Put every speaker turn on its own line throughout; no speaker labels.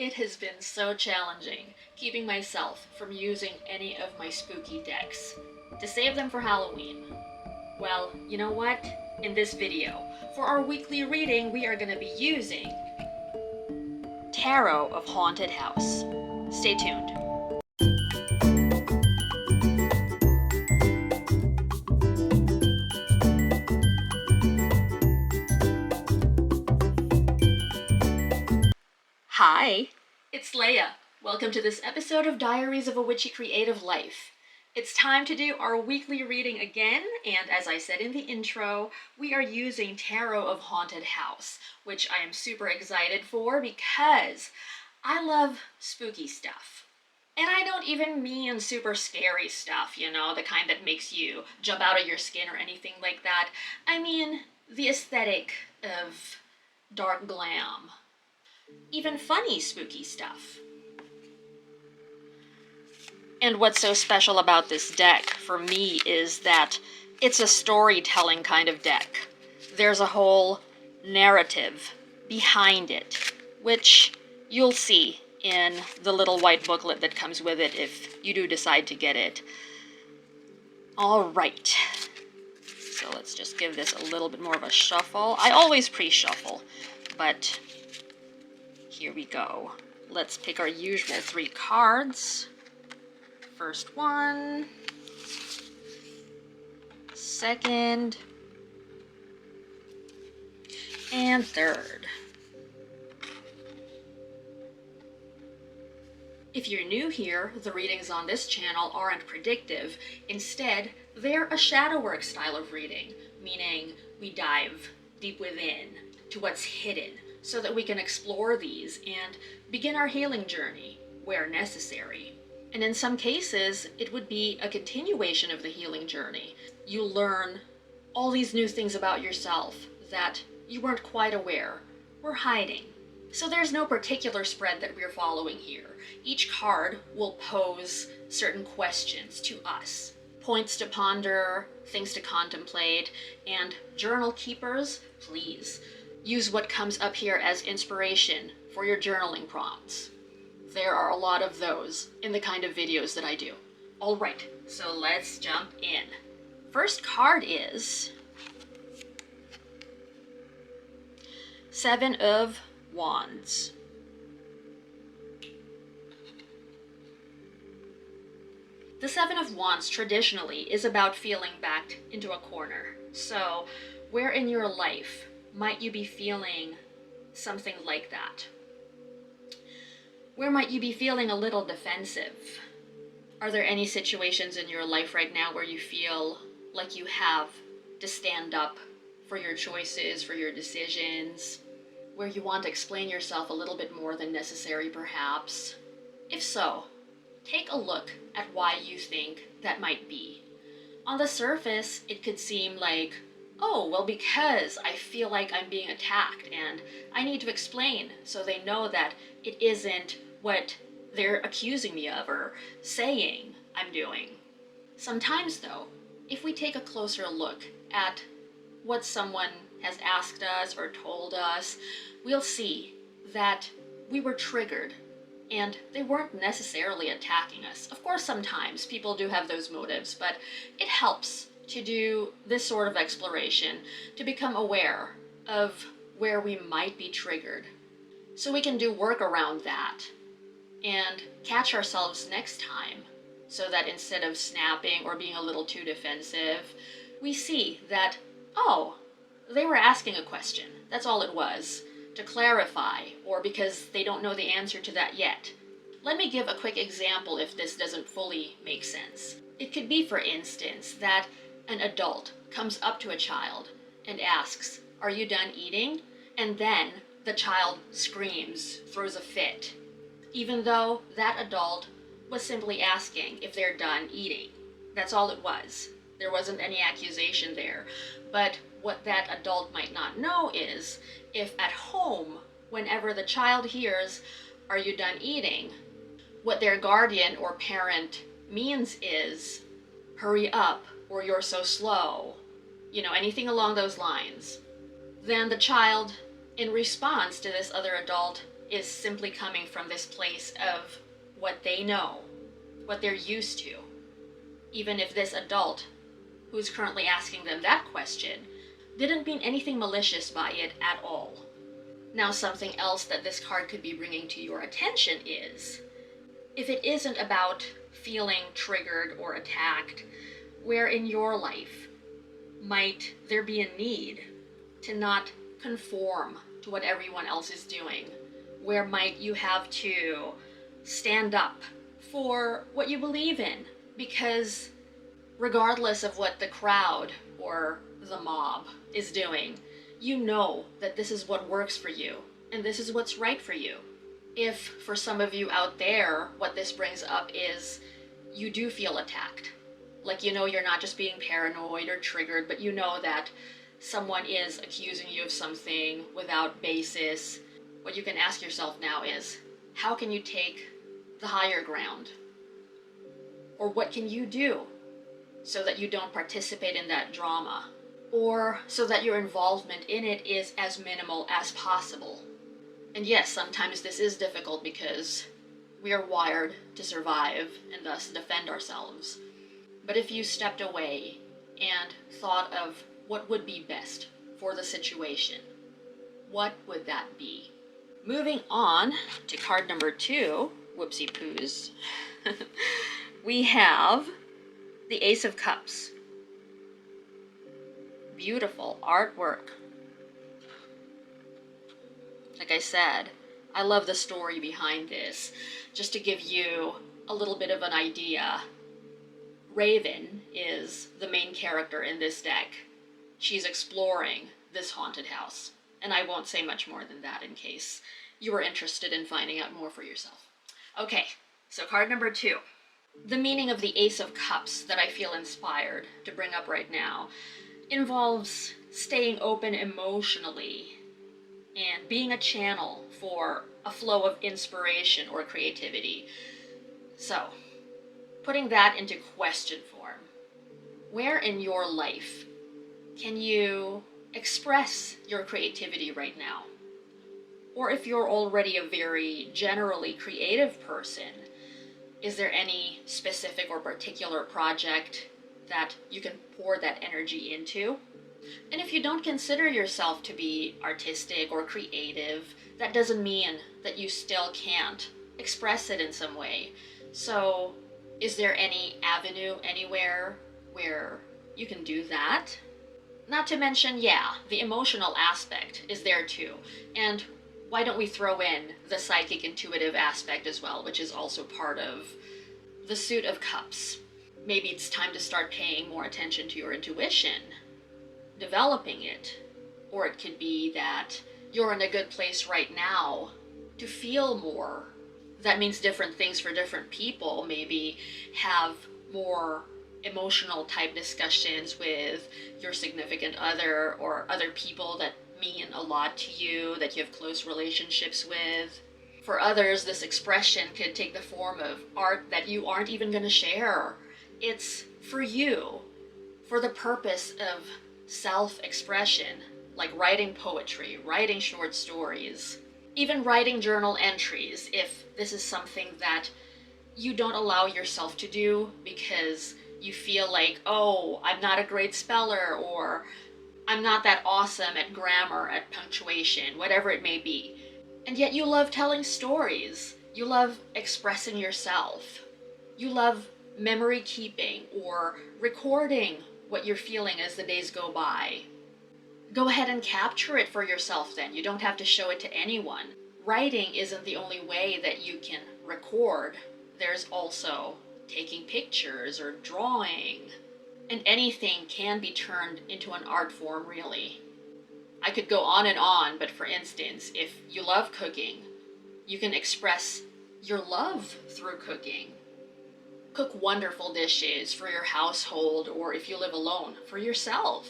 It has been so challenging keeping myself from using any of my spooky decks to save them for Halloween. Well, you know what? In this video, for our weekly reading, we are going to be using Tarot of Haunted House. Stay tuned. Hi, it's Leia. Welcome to this episode of Diaries of a Witchy Creative Life. It's time to do our weekly reading again, and as I said in the intro, we are using Tarot of Haunted House, which I am super excited for because I love spooky stuff. And I don't even mean super scary stuff, you know, the kind that makes you jump out of your skin or anything like that. I mean the aesthetic of dark glam. Even funny spooky stuff. And what's so special about this deck for me is that it's a storytelling kind of deck. There's a whole narrative behind it, which you'll see in the little white booklet that comes with it if you do decide to get it. All right. So let's just give this a little bit more of a shuffle. I always pre-shuffle, but here we go. Let's pick our usual 3 cards. First one, second, and third. If you're new here, the readings on this channel aren't predictive. Instead, they're a shadow work style of reading, meaning we dive deep within to what's hidden, so that we can explore these and begin our healing journey where necessary. And in some cases, it would be a continuation of the healing journey. You learn all these new things about yourself that you weren't quite aware were hiding. So there's no particular spread that we're following here. Each card will pose certain questions to us. Points to ponder, things to contemplate, and journal keepers, please use what comes up here as inspiration for your journaling prompts. There are a lot of those in the kind of videos that I do. All right, so let's jump in. First card is 7 of Wands. The 7 of Wands traditionally is about feeling backed into a corner. So where in your life might you be feeling something like that? Where might you be feeling a little defensive? Are there any situations in your life right now where you feel like you have to stand up for your choices, for your decisions, where you want to explain yourself a little bit more than necessary perhaps? If so, take a look at why you think that might be. On the surface, it could seem like, oh, well, because I feel like I'm being attacked and I need to explain so they know that it isn't what they're accusing me of or saying I'm doing. Sometimes, though, if we take a closer look at what someone has asked us or told us, we'll see that we were triggered and they weren't necessarily attacking us. Of course, sometimes people do have those motives, but it helps to do this sort of exploration to become aware of where we might be triggered, so we can do work around that and catch ourselves next time, so that instead of snapping or being a little too defensive, we see that, oh, they were asking a question. That's all it was, to clarify, or because they don't know the answer to that yet. Let me give a quick example if this doesn't fully make sense. It could be, for instance, that an adult comes up to a child and asks, "Are you done eating?" And then the child screams, throws a fit, even though that adult was simply asking if they're done eating. That's all it was. There wasn't any accusation there. But what that adult might not know is, if at home, whenever the child hears, "Are you done eating?" what their guardian or parent means is, "Hurry up," or "You're so slow," you know, anything along those lines. Then the child, in response to this other adult is simply coming from this place of what they know, what they're used to. Even if this adult who's currently asking them that question didn't mean anything malicious by it at all. Now, something else that this card could be bringing to your attention is, if it isn't about feeling triggered or attacked, where in your life might there be a need to not conform to what everyone else is doing? Where might you have to stand up for what you believe in? Because regardless of what the crowd or the mob is doing, you know that this is what works for you, and this is what's right for you. If, for some of you out there, what this brings up is you do feel attacked, like you know you're not just being paranoid or triggered, but you know that someone is accusing you of something without basis, what you can ask yourself now is, how can you take the higher ground? Or what can you do so that you don't participate in that drama? Or so that your involvement in it is as minimal as possible? And yes, sometimes this is difficult because we are wired to survive and thus defend ourselves. But if you stepped away and thought of what would be best for the situation, what would that be? Moving on to card number 2, whoopsie poos, we have the Ace of Cups. Beautiful artwork. Like I said, I love the story behind this. Just to give you a little bit of an idea, Raven is the main character in this deck. She's exploring this haunted house. And I won't say much more than that in case you are interested in finding out more for yourself. Okay, so card number 2. The meaning of the Ace of Cups that I feel inspired to bring up right now involves staying open emotionally and being a channel for a flow of inspiration or creativity. So, putting that into question form, where in your life can you express your creativity right now? Or if you're already a very generally creative person, is there any specific or particular project that you can pour that energy into? And if you don't consider yourself to be artistic or creative, that doesn't mean that you still can't express it in some way. So, is there any avenue anywhere where you can do that? Not to mention, yeah, the emotional aspect is there too. And why don't we throw in the psychic intuitive aspect as well, which is also part of the Suit of Cups. Maybe it's time to start paying more attention to your intuition, developing it. Or it could be that you're in a good place right now to feel more. That means different things for different people. Maybe have more emotional type discussions with your significant other or other people that mean a lot to you, that you have close relationships with. For others, this expression could take the form of art that you aren't even going to share. It's for you, for the purpose of self-expression, like writing poetry, writing short stories, even writing journal entries if this is something that you don't allow yourself to do because you feel like, oh, I'm not a great speller, or I'm not that awesome at grammar, at punctuation, whatever it may be. And yet you love telling stories. You love expressing yourself. You love memory keeping or recording what you're feeling as the days go by. Go ahead and capture it for yourself then. You don't have to show it to anyone. Writing isn't the only way that you can record. There's also taking pictures or drawing. And anything can be turned into an art form, really. I could go on, but for instance, if you love cooking, you can express your love through cooking. Cook wonderful dishes for your household, or if you live alone, for yourself.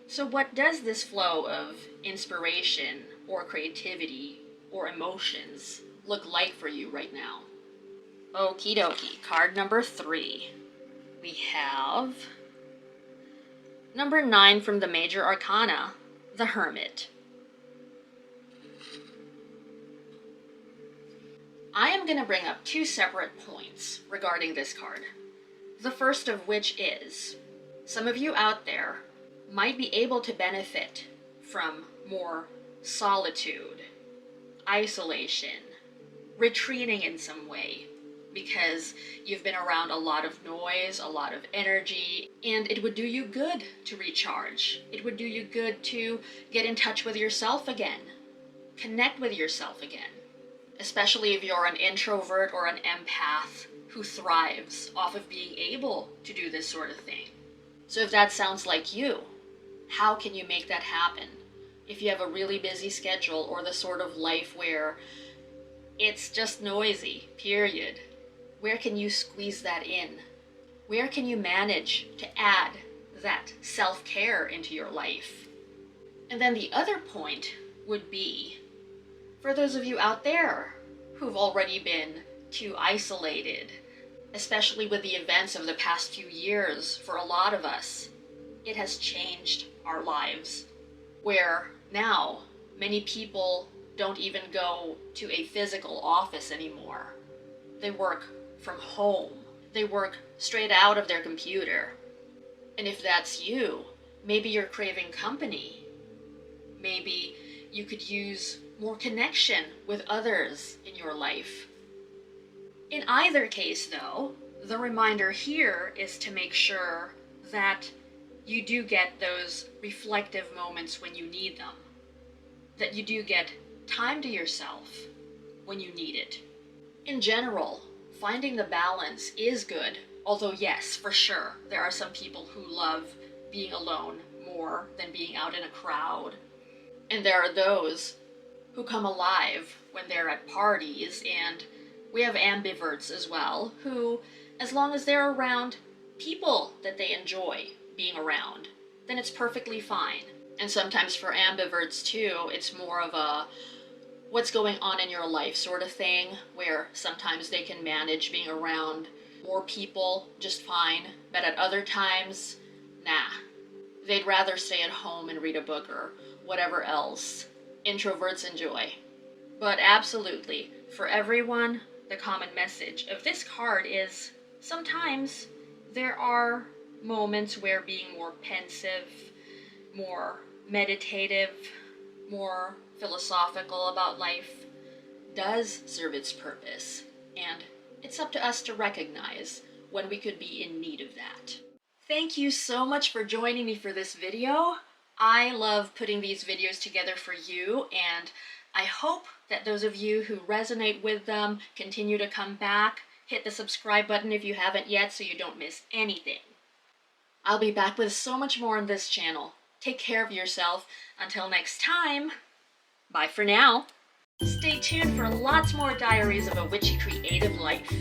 So what does this flow of inspiration or creativity or emotions look like for you right now? Okie dokie, card number 3. We have number 9 from the Major Arcana, the Hermit. I am going to bring up two separate points regarding this card. The first of which is, some of you out there might be able to benefit from more solitude, isolation, retreating in some way, because you've been around a lot of noise, a lot of energy, and it would do you good to recharge. It would do you good to get in touch with yourself again, connect with yourself again, especially if you're an introvert or an empath who thrives off of being able to do this sort of thing. So if that sounds like you, how can you make that happen? If you have a really busy schedule or the sort of life where it's just noisy, period, where can you squeeze that in? Where can you manage to add that self-care into your life? And then the other point would be, for those of you out there who've already been too isolated, especially with the events of the past few years, for a lot of us, it has changed our lives. Where now, many people don't even go to a physical office anymore. They work from home. They work straight out of their computer. And if that's you, maybe you're craving company. Maybe you could use more connection with others in your life. In either case, though, the reminder here is to make sure that you do get those reflective moments when you need them. That you do get time to yourself when you need it. In general, finding the balance is good, although yes, for sure, there are some people who love being alone more than being out in a crowd. And there are those who come alive when they're at parties, and we have ambiverts as well, who, as long as they're around people that they enjoy being around, then it's perfectly fine. And sometimes for ambiverts too, it's more of a what's going on in your life sort of thing, where sometimes they can manage being around more people just fine, but at other times, nah. They'd rather stay at home and read a book or whatever else introverts enjoy. But absolutely, for everyone, the common message of this card is sometimes there are moments where being more pensive, more meditative, more philosophical about life does serve its purpose, and it's up to us to recognize when we could be in need of that. Thank you so much for joining me for this video. I love putting these videos together for you, and I hope that those of you who resonate with them continue to come back. Hit the subscribe button if you haven't yet so you don't miss anything. I'll be back with so much more on this channel. Take care of yourself. Until next time, bye for now. Stay tuned for lots more Diaries of a Witchy Creative Life.